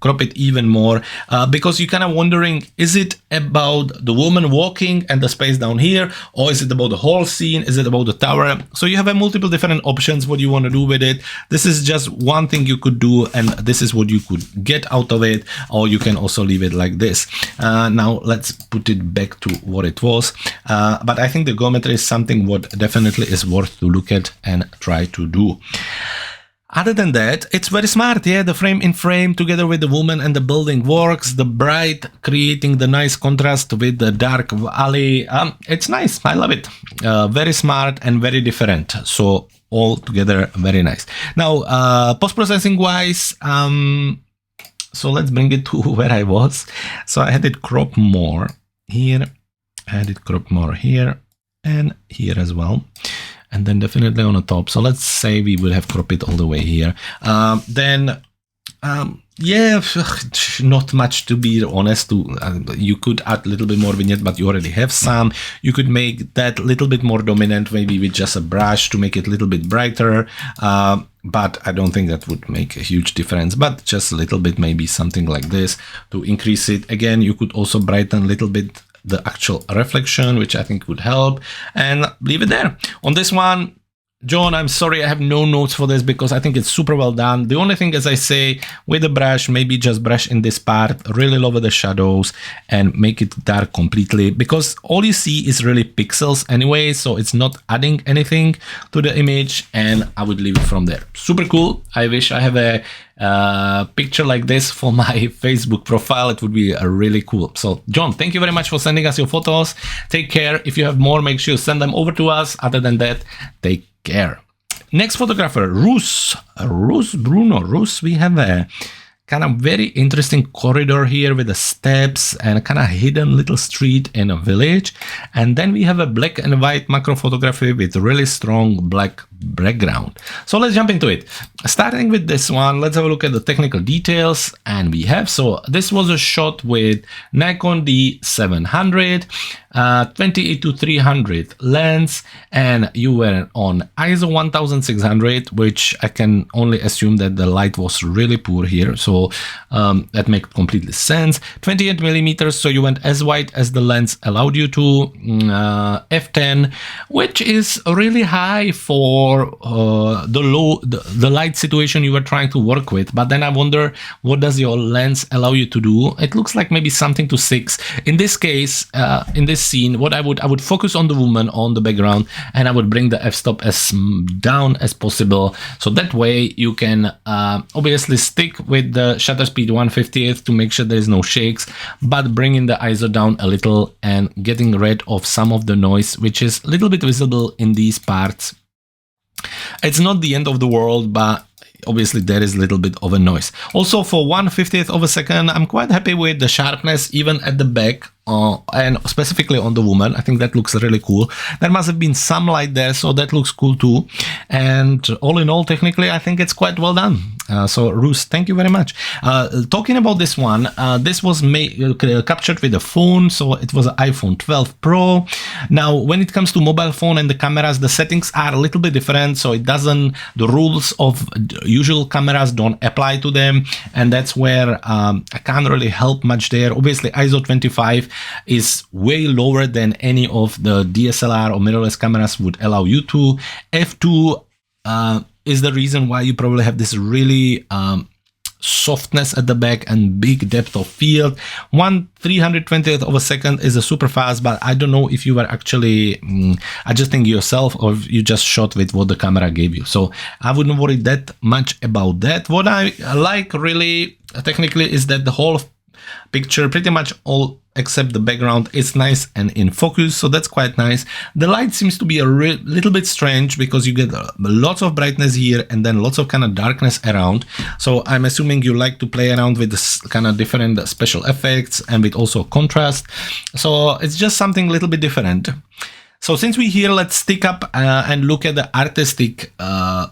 crop it even more, because you're kind of wondering, is it about the woman walking and the space down here, or is it about the whole scene? Is it about the tower? So you have a multiple different options what you want to do with it. This is just one thing you could do, and this is what you could get out of it, or you can also leave it like this. Now let's put it back to what it was, but I think the geometry is something what definitely is worth to look at and try to do. Other than that, it's very smart. Yeah, the frame in frame together with the woman and the building works. The bright creating the nice contrast with the dark alley. It's nice. I love it. Very smart and very different. So all together very nice. Now, post-processing wise, so let's bring it to where I was. So I had it crop more here. I had it crop more here and here as well. And then definitely on the top. So let's say we will have crop it all the way here. Yeah, not much to be honest. You could add a little bit more vignette, but you already have some. You could make that a little bit more dominant, maybe with just a brush to make it a little bit brighter. But I don't think that would make a huge difference, but just a little bit, maybe something like this to increase it. Again, you could also brighten a little bit the actual reflection, which I think would help, and leave it there. On this one, John, I'm sorry I have no notes for this because I think it's super well done. The only thing, as I say, with the brush, maybe just brush in this part, really lower the shadows and make it dark completely, because all you see is really pixels anyway, so it's not adding anything to the image, and I would leave it from there. Super cool. I wish I have a picture like this for my Facebook profile. It would be really cool. So John, thank you very much for sending us your photos. Take care. If you have more, make sure you send them over to us. Other than that, take care. Next photographer, Russ. We have a kind of very interesting corridor here with the steps and a kind of hidden little street in a village. And then we have a black and white macro photography with really strong black background. So let's jump into it. Starting with this one, let's have a look at the technical details. And we have, so this was a shot with Nikon D700, 28-300 lens, and you were on ISO 1600, which I can only assume that the light was really poor here. So that makes completely sense. 28 millimeters, so you went as wide as the lens allowed you to. F10, which is really high for the light situation you were trying to work with. But then I wonder, what does your lens allow you to do? It looks like maybe something to 6. In this case, in this scene, what I would focus on the woman on the background, and I would bring the f-stop as down as possible. So that way you can obviously stick with the shutter speed 1/50th to make sure there is no shakes, but bringing the ISO down a little and getting rid of some of the noise, which is a little bit visible in these parts. It's not the end of the world, but obviously there is a little bit of a noise. Also for 1/50th of a second, I'm quite happy with the sharpness even at the back. And specifically on the woman, I think that looks really cool. There must have been some light there, so that looks cool too. And all in all, technically, I think it's quite well done. So Russ, thank you very much. Talking about this one, this was captured with a phone, so it was an iPhone 12 Pro. Now, when it comes to mobile phone and the cameras, the settings are a little bit different, so the rules of usual cameras don't apply to them, and that's where I can't really help much there. Obviously, ISO 25 is way lower than any of the DSLR or mirrorless cameras would allow you to. F2 is the reason why you probably have this really softness at the back and big depth of field. 1/320th of a second is a super fast, but I don't know if you were actually adjusting yourself or if you just shot with what the camera gave you. So I wouldn't worry that much about that. What I like really technically is that the whole picture, pretty much all except the background, is nice and in focus, so that's quite nice. The light seems to be a little bit strange because you get lots of brightness here and then lots of kind of darkness around. So I'm assuming you like to play around with this kind of different special effects and with also contrast. So it's just something a little bit different. So since we're here, let's stick up and look at the artistic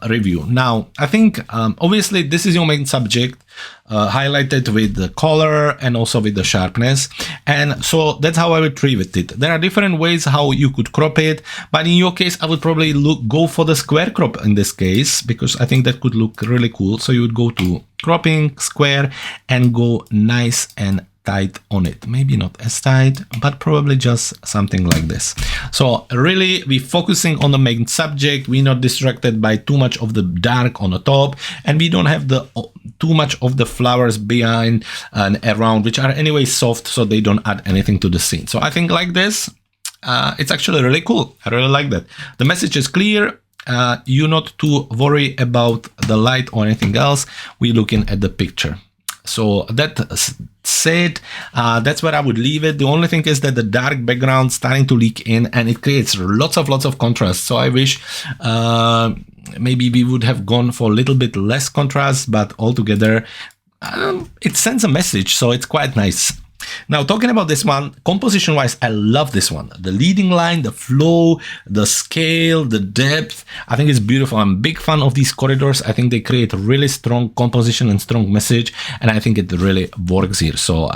review. Now, I think obviously this is your main subject, highlighted with the color and also with the sharpness. And so that's how I would treat it. There are different ways how you could crop it, but in your case, I would probably go for the square crop in this case, because I think that could look really cool. So you would go to cropping, square, and go nice and tight on it. Maybe not as tight, but probably just something like this. So really we're focusing on the main subject. We're not distracted by too much of the dark on the top, and we don't have the too much of the flowers behind and around, which are anyway soft, so they don't add anything to the scene. So I think like this, it's actually really cool. I really like that. The message is clear. You're not to worry about the light or anything else. We're looking at the picture. So that said, that's where I would leave it. The only thing is that the dark background starting to leak in, and it creates lots of contrast. So I wish maybe we would have gone for a little bit less contrast, but altogether it sends a message, so it's quite nice. Now, talking about this one, composition wise, I love this one. The leading line, the flow, the scale, the depth, I think it's beautiful. I'm a big fan of these corridors. I think they create a really strong composition and strong message, and I think it really works here. So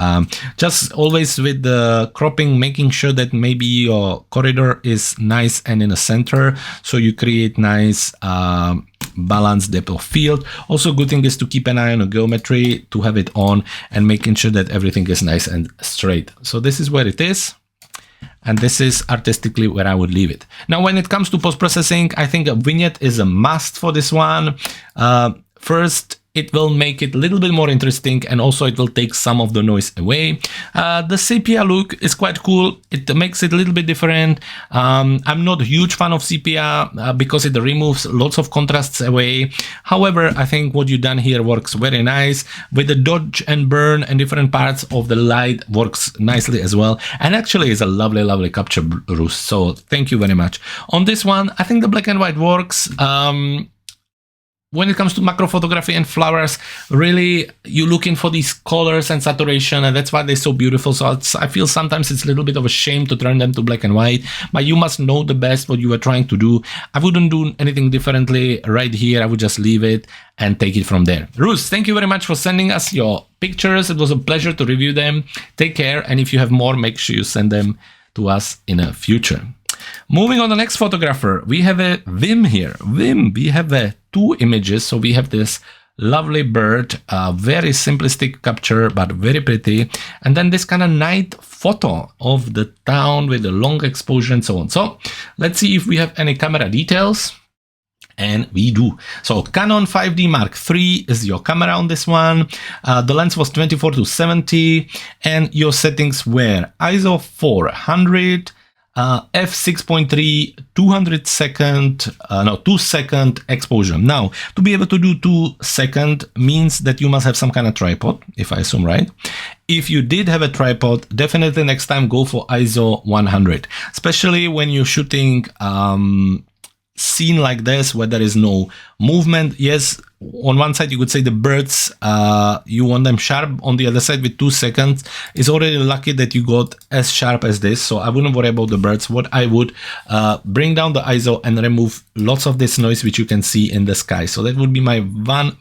just always with the cropping, making sure that maybe your corridor is nice and in the center, so you create nice balanced depth of field. Also, good thing is to keep an eye on the geometry, to have it on and making sure that everything is nice and straight. So this is where it is, and this is artistically where I would leave it. Now, when it comes to post-processing, I think a vignette is a must for this one. First, it will make it a little bit more interesting, and also it will take some of the noise away. The sepia look is quite cool. It makes it a little bit different. I'm not a huge fan of sepia because it removes lots of contrasts away. However, I think what you've done here works very nice. With the dodge and burn and different parts of the light works nicely as well. And actually is a lovely capture, Russ. So thank you very much. On this one, I think the black and white works. When it comes to macro photography and flowers, really you're looking for these colors and saturation, and that's why they're so beautiful. So I feel sometimes it's a little bit of a shame to turn them to black and white, but you must know the best what you are trying to do. I wouldn't do anything differently right here. I would just leave it and take it from there. Russ, thank you very much for sending us your pictures. It was a pleasure to review them. Take care, and if you have more, make sure you send them to us in the future. Moving on, the next photographer, we have a Wim here. Wim, we have two images. So we have this lovely bird, very simplistic capture, but very pretty. And then this kind of night photo of the town with a long exposure and so on. So let's see if we have any camera details. And we do. So Canon 5D Mark III is your camera on this one. The lens was 24-70, and your settings were ISO 400, f6.3, 2-second exposure. Now, to be able to do 2-second means that you must have some kind of tripod, if I assume right. If you did have a tripod, definitely next time go for ISO 100, especially when you're shooting scene like this where there is no movement, yes, on one side you could say the birds, you want them sharp. On the other side with 2 seconds, it's already lucky that you got as sharp as this, so I wouldn't worry about the birds. What I would bring down the ISO and remove lots of this noise which you can see in the sky. So that would be my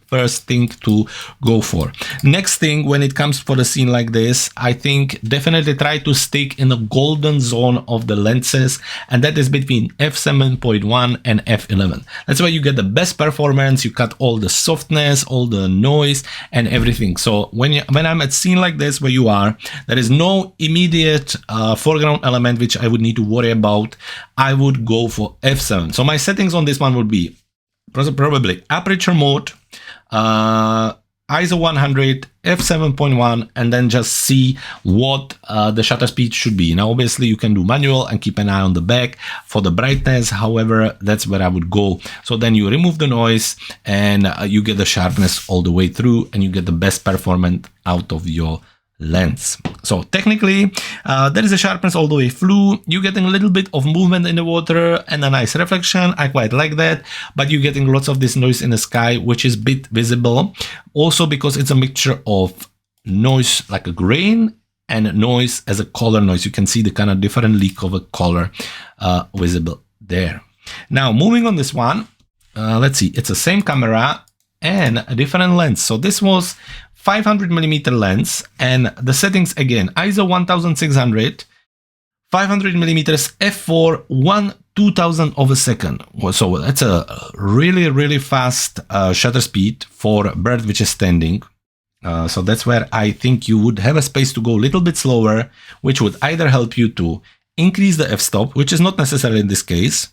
first thing to go for. Next thing, when it comes for a scene like this, I think definitely try to stick in the golden zone of the lenses, and that is between f7.1 and f11. That's where you get the best performance. You cut all the softness, all the noise and everything. So when I'm at scene like this where you are, there is no immediate foreground element which I would need to worry about. I would go for f7. So my settings on this one would be probably aperture mode, ISO 100, f7.1, and then just see what the shutter speed should be. Now, obviously, you can do manual and keep an eye on the back for the brightness. However, that's where I would go. So then you remove the noise and you get the sharpness all the way through, and you get the best performance out of your lens. So technically, there is a sharpness all the way through. You're getting a little bit of movement in the water and a nice reflection. I quite like that, but you're getting lots of this noise in the sky, which is a bit visible. Also because it's a mixture of noise like a grain and noise as a color noise. You can see the kind of different leak of a color visible there. Now, moving on this one, let's see, it's the same camera and a different lens. So this was 500mm lens, and the settings again, ISO 1600, 500mm f4, 1/2000 of a second. So that's a really fast shutter speed for a bird which is standing. So that's where I think you would have a space to go a little bit slower, which would either help you to increase the f-stop, which is not necessary in this case,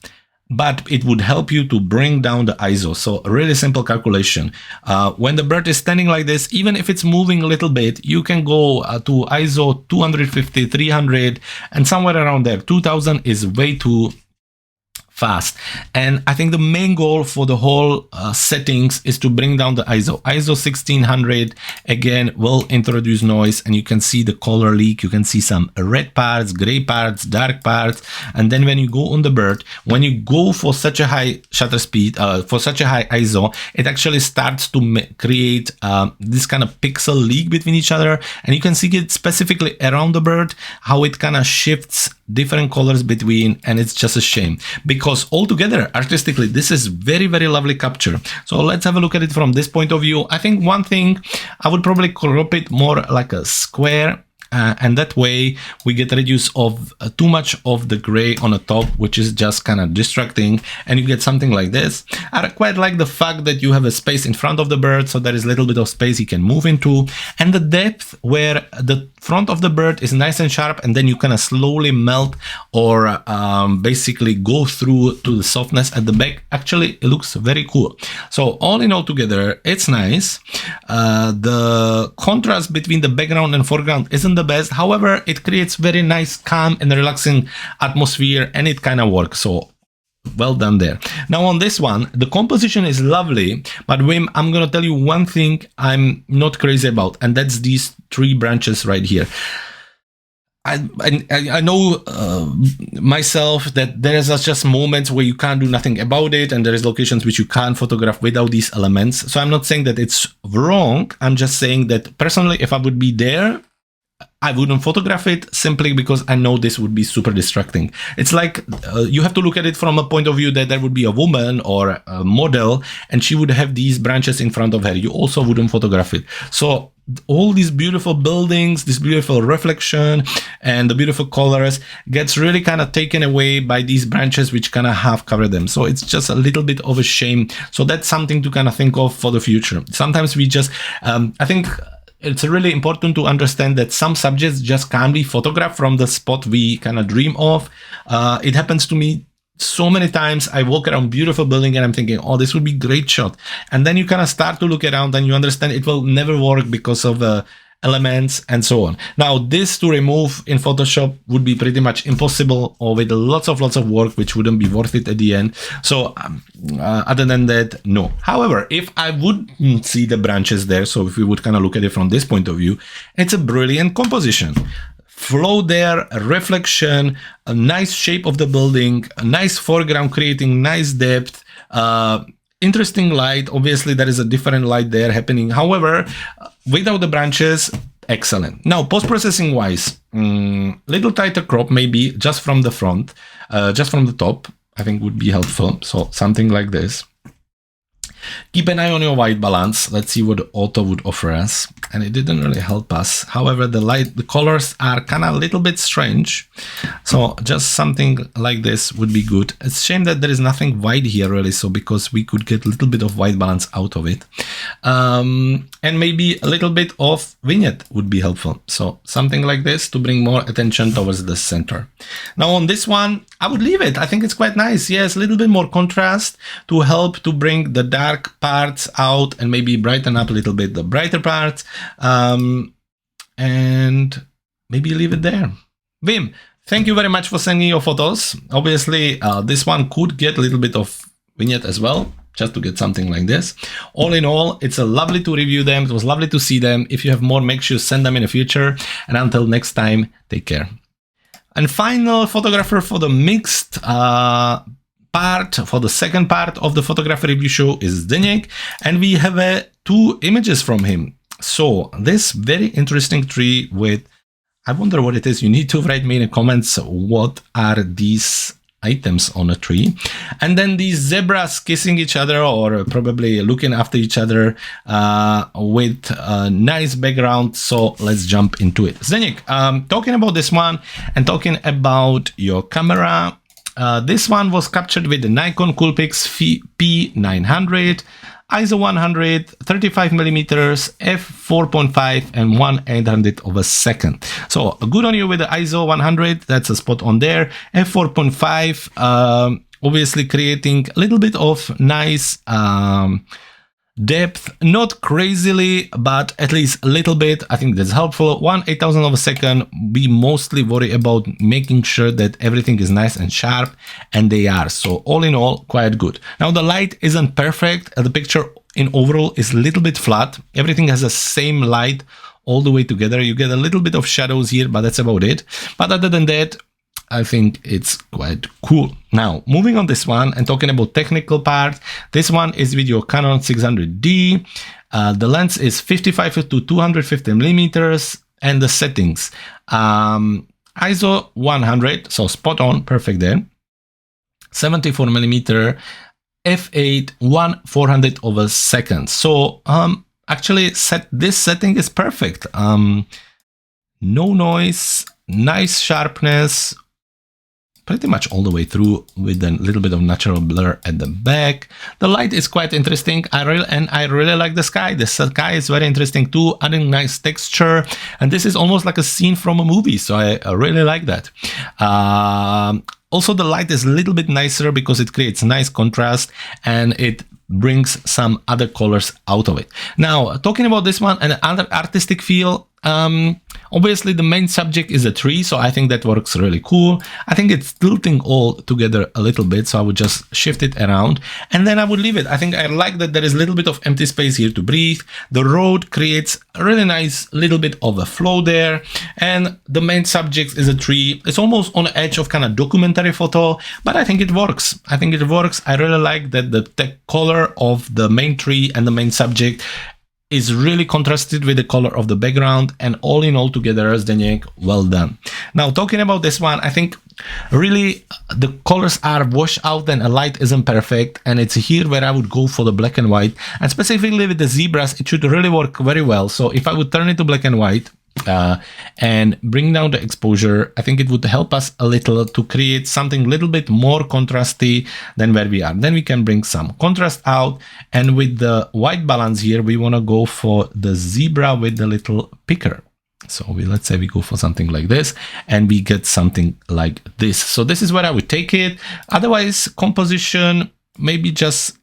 but it would help you to bring down the ISO. So a really simple calculation. When the bird is standing like this, even if it's moving a little bit, you can go to ISO 250, 300, and somewhere around there. 2000 is way too fast. And I think the main goal for the whole settings is to bring down the ISO. ISO 1600 again will introduce noise, and you can see the color leak. You can see some red parts, gray parts, dark parts. And then when you go on the bird, when you go for such a high shutter speed, for such a high ISO, it actually starts to create this kind of pixel leak between each other. And you can see it specifically around the bird, how it kind of shifts different colors between, and it's just a shame because altogether artistically this is very lovely capture. So let's have a look at it from this point of view. I think one thing, I would probably crop it more like a square, and that way we get rid of too much of the gray on the top, which is just kind of distracting, and you get something like this. I quite like the fact that you have a space in front of the bird, so there is a little bit of space you can move into, and the depth where the front of the bird is nice and sharp, and then you kind of slowly melt or basically go through to the softness at the back. Actually, it looks very cool. So all in all together, it's nice. The contrast between the background and foreground isn't the best. However, it creates very nice, calm and relaxing atmosphere, and it kind of works. So well done there. Now on this one, the composition is lovely, but Wim, I'm gonna tell you one thing I'm not crazy about, and that's these 3 branches right here. I know myself that there is just moments where you can't do nothing about it, and there is locations which you can't photograph without these elements. So I'm not saying that it's wrong. I'm just saying that personally, if I would be there, I wouldn't photograph it simply because I know this would be super distracting. It's like you have to look at it from a point of view that there would be a woman or a model and she would have these branches in front of her. You also wouldn't photograph it. So all these beautiful buildings, this beautiful reflection and the beautiful colors gets really kind of taken away by these branches which kind of half cover them. So it's just a little bit of a shame. So that's something to kind of think of for the future. Sometimes we just, I think it's really important to understand that some subjects just can't be photographed from the spot we kind of dream of. It happens to me so many times. I walk around beautiful building and I'm thinking, oh, this would be great shot. And then you kind of start to look around and you understand it will never work because of elements and so on. Now, this to remove in Photoshop would be pretty much impossible, or with lots of work, which wouldn't be worth it at the end. So other than that, no. However, if I wouldn't see the branches there, so if we would kind of look at it from this point of view, it's a brilliant composition. Flow there, a reflection, a nice shape of the building, a nice foreground creating nice depth. interesting light. Obviously, there is a different light there happening. However, without the branches, excellent. Now, post-processing wise, little tighter crop, maybe just from the front, just from the top, I think would be helpful. So something like this. Keep an eye on your white balance. Let's see what auto would offer us. And it didn't really help us. However, the colors are kind of a little bit strange. So just something like this would be good. It's a shame that there is nothing white here really. So because we could get a little bit of white balance out of it. And maybe a little bit of vignette would be helpful. So something like this to bring more attention towards the center. Now on this one, I would leave it. I think it's quite nice. Yes, a little bit more contrast to help to bring the dark parts out and maybe brighten up a little bit the brighter parts. And maybe leave it there. Wim, thank you very much for sending your photos. Obviously, this one could get a little bit of vignette as well, just to get something like this. All in all, it's lovely to review them. It was lovely to see them. If you have more, make sure you send them in the future. And until next time, take care. And final photographer for the mixed part, for the second part of the photography review show is Zdenek. And we have 2 images from him. So this very interesting tree with, I wonder what it is. You need to write me in the comments what are these items on a tree. And then these zebras kissing each other or probably looking after each other with a nice background. So let's jump into it. Zdenek, talking about this one and talking about your camera. This one was captured with the Nikon Coolpix P900, ISO 100, 35mm, f4.5 and 1/800 of a second. So good on you with the ISO 100, that's a spot on there. f4.5, obviously creating a little bit of nice depth, not crazily, but at least a little bit. I think that's helpful. 1/8000 of a second. We mostly worry about making sure that everything is nice and sharp, and they are. So all in all, quite good. Now the light isn't perfect. The picture in overall is a little bit flat. Everything has the same light all the way together. You get a little bit of shadows here, but that's about it. But other than that, I think it's quite cool. Now, moving on this one and talking about technical part, this one is with your Canon 600D. The lens is 55 to 250 millimeters, and the settings, ISO 100, so spot on, perfect there. 74 millimeter, f8, 1/400 of a second. So actually, this setting is perfect. No noise, nice sharpness, pretty much all the way through with a little bit of natural blur at the back. The light is quite interesting. I really like the sky. The sky is very interesting too, adding nice texture. And this is almost like a scene from a movie. So I really like that. Also, the light is a little bit nicer because it creates nice contrast and it brings some other colors out of it. Now, talking about this one and other artistic feel, obviously the main subject is a tree, so I think that works really cool. I think it's tilting all together a little bit, so I would just shift it around and then I would leave it. I think I like that there is a little bit of empty space here to breathe. The road creates a really nice little bit of a flow there, and the main subject is a tree. It's almost on the edge of kind of documentary photo, but I think it works. I think it works. I really like that the color of the main tree and the main subject is really contrasted with the color of the background, and all in all together, Zdenek, well done. Now, talking about this one, I think really the colors are washed out and a light isn't perfect, and it's here where I would go for the black and white, and specifically with the zebras, it should really work very well. So if I would turn it to black and white, and bring down the exposure, I think it would help us a little to create something a little bit more contrasty than where we are. Then we can bring some contrast out, and with the white balance here, we want to go for the zebra with the little picker. So let's say we go for something like this, and we get something like this. So this is where I would take it. Otherwise, composition, maybe just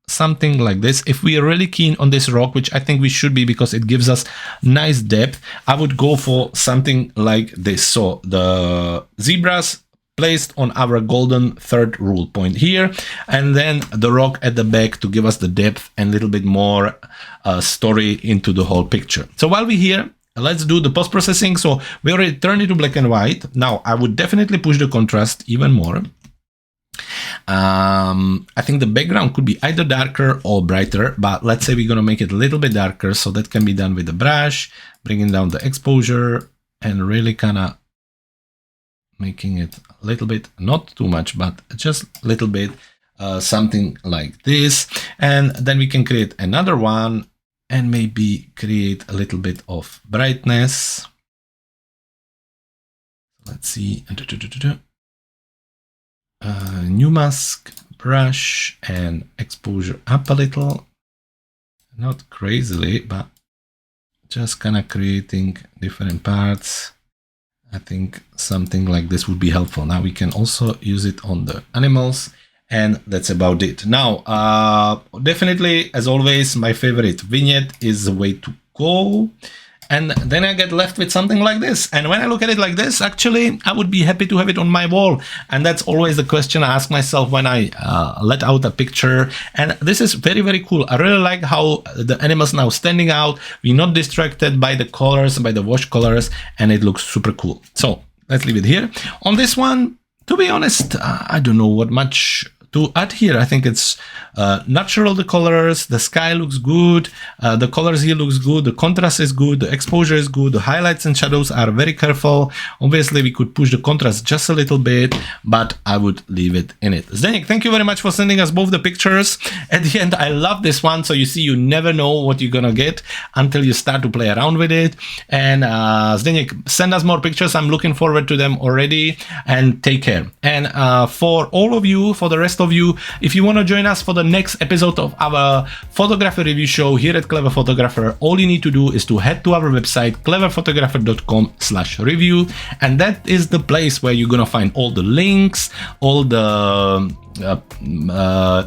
something like this. If we are really keen on this rock, which I think we should be because it gives us nice depth, I would go for something like this. So the zebras placed on our golden third rule point here, and then the rock at the back to give us the depth and a little bit more story into the whole picture. So while we're here, let's do the post-processing. So we already turned it to black and white. Now I would definitely push the contrast even more. I think the background could be either darker or brighter, but let's say we're going to make it a little bit darker. So that can be done with the brush, bringing down the exposure and really kind of making it a little bit, not too much, but just a little bit, something like this. And then we can create another one and maybe create a little bit of brightness. Let's see. New mask, brush, and exposure up a little. Not crazily, but just kind of creating different parts. I think something like this would be helpful. Now we can also use it on the animals, and that's about it. Now, definitely, as always, my favorite vignette is the way to go. And then I get left with something like this. And when I look at it like this, actually, I would be happy to have it on my wall. And that's always the question I ask myself when I let out a picture. And this is very, very cool. I really like how the animals now standing out. We're not distracted by the colors, by the wash colors, and it looks super cool. So let's leave it here. On this one, to be honest, I don't know what much to add here. I think it's natural, the colors, the sky looks good, the colors here looks good, the contrast is good, the exposure is good, the highlights and shadows are very careful. Obviously we could push the contrast just a little bit, but I would leave it in it. Zdenek, thank you very much for sending us both the pictures. At the end, I love this one. So you see, you never know what you're gonna get until you start to play around with it. And Zdenek, send us more pictures. I'm looking forward to them already, and take care. And for all of you, for the rest of you, if you want to join us for the next episode of our photography review show here at Clever Photographer, all you need to do is to head to our website cleverphotographer.com/review, and that is the place where you're gonna find all the links, all the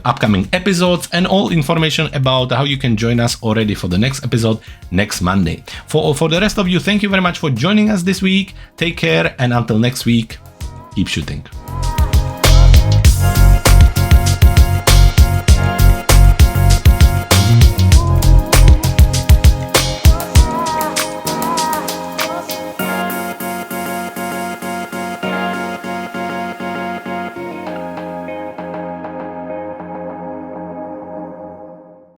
upcoming episodes, and all information about how you can join us already for the next episode next Monday. For the rest of you, thank you very much for joining us this week. Take care, and until next week, keep shooting.